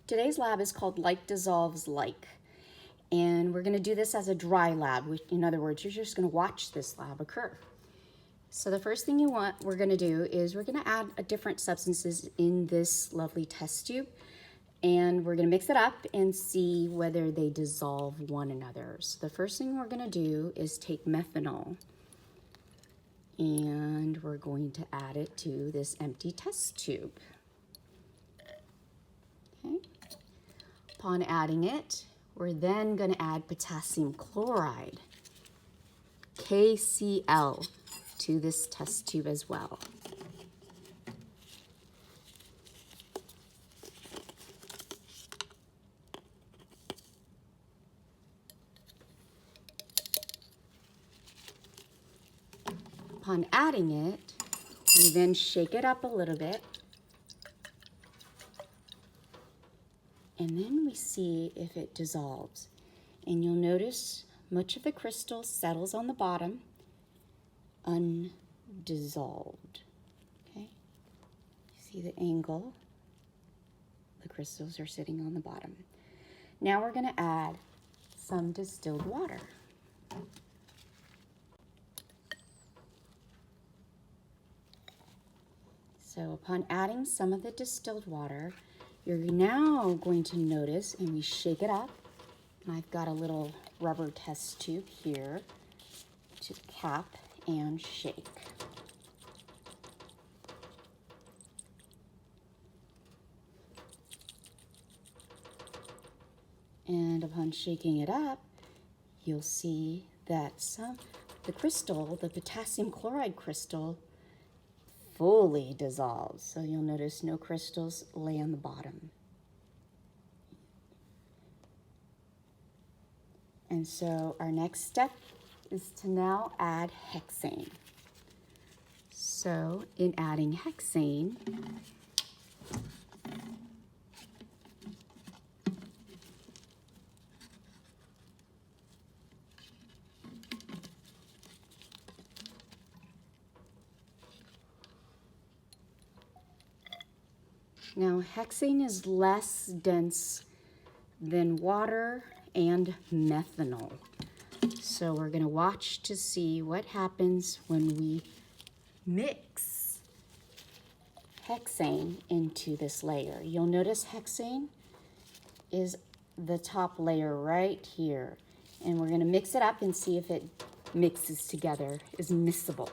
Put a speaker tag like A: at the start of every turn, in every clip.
A: Today's lab is called Like Dissolves Like, and we're going to do this as a dry lab. In other words, you're just going to watch this lab occur. So the first thing we're going to do is we're going to add different substances in this lovely test tube, and we're going to mix it up and see whether they dissolve one another. So the first thing we're going to do is take methanol, and we're going to add it to this empty test tube. Okay. Upon adding it, we're then going to add potassium chloride, KCl, to this test tube as well. Upon adding it, we then shake it up a little bit, and then we see if it dissolves. And you'll notice much of the crystal settles on the bottom, undissolved. Okay, you see the angle? The crystals are sitting on the bottom. Now we're going to add some distilled water. So upon adding some of the distilled water, you're now going to notice, and we shake it up, and I've got a little rubber test tube here to cap and shake. And upon shaking it up, you'll see that the potassium chloride crystal, fully dissolves. So you'll notice no crystals lay on the bottom. And so our next step is to now add hexane. So in adding hexane, now hexane is less dense than water and methanol. So we're going to watch to see what happens when we mix hexane into this layer. You'll notice hexane is the top layer right here. And we're going to mix it up and see if it mixes together, is miscible.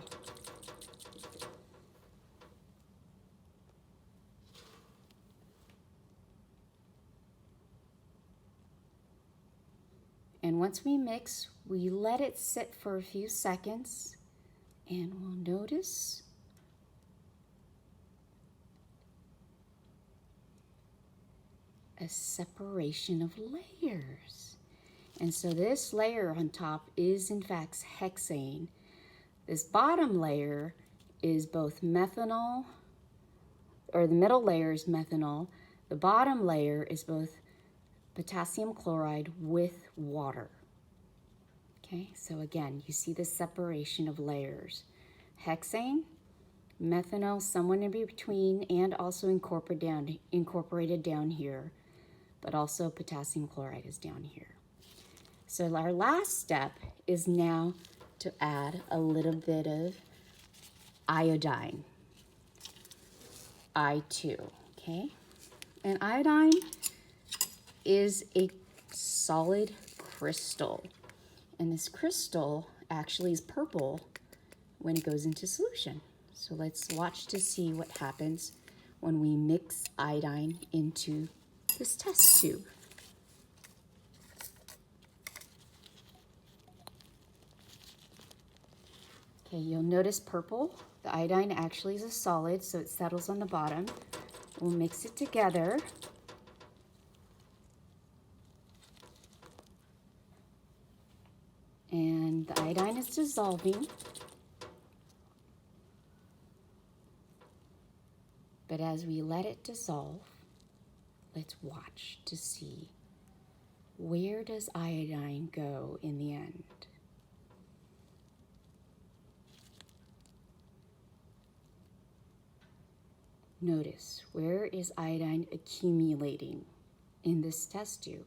A: And once we mix, we let it sit for a few seconds, and we'll notice a separation of layers. And so this layer on top is in fact hexane. This bottom layer is both methanol, or the middle layer is methanol. The bottom layer is both potassium chloride with water. Okay, so again, you see the separation of layers. Hexane, methanol, somewhere in between, and also incorporated down here, but also potassium chloride is down here. So our last step is now to add a little bit of iodine, I2, okay? And iodine is a solid crystal, and this crystal actually is purple when it goes into solution. So let's watch to see what happens when we mix iodine into this test tube. Okay, you'll notice purple. The iodine actually is a solid, so it settles on the bottom. We'll mix it together. And the iodine is dissolving. But as we let it dissolve, let's watch to see where does iodine go in the end. Notice, where is iodine accumulating? in this test tube?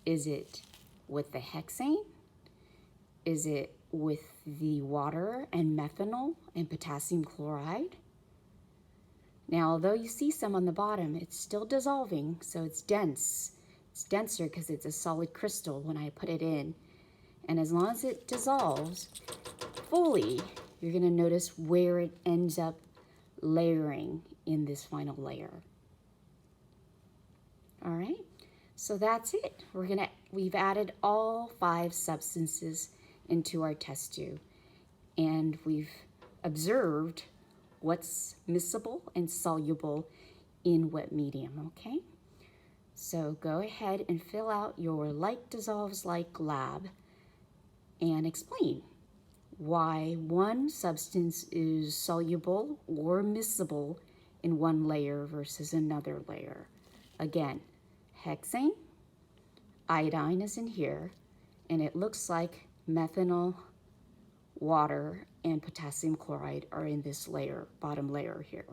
A: Is it with the hexane? Is it with the water and methanol and potassium chloride? Now, although you see some on the bottom, it's still dissolving, so it's dense. It's denser because it's a solid crystal when I put it in. And as long as it dissolves fully, you're going to notice where it ends up layering in this final layer. All right, so that's it. We've added all 5 substances into our test tube, and we've observed what's miscible and soluble in wet medium, okay? So go ahead and fill out your like dissolves like lab and explain why one substance is soluble or miscible in one layer versus another layer. Again, hexane, iodine is in here, and it looks like methanol, water, and potassium chloride are in this layer, bottom layer here.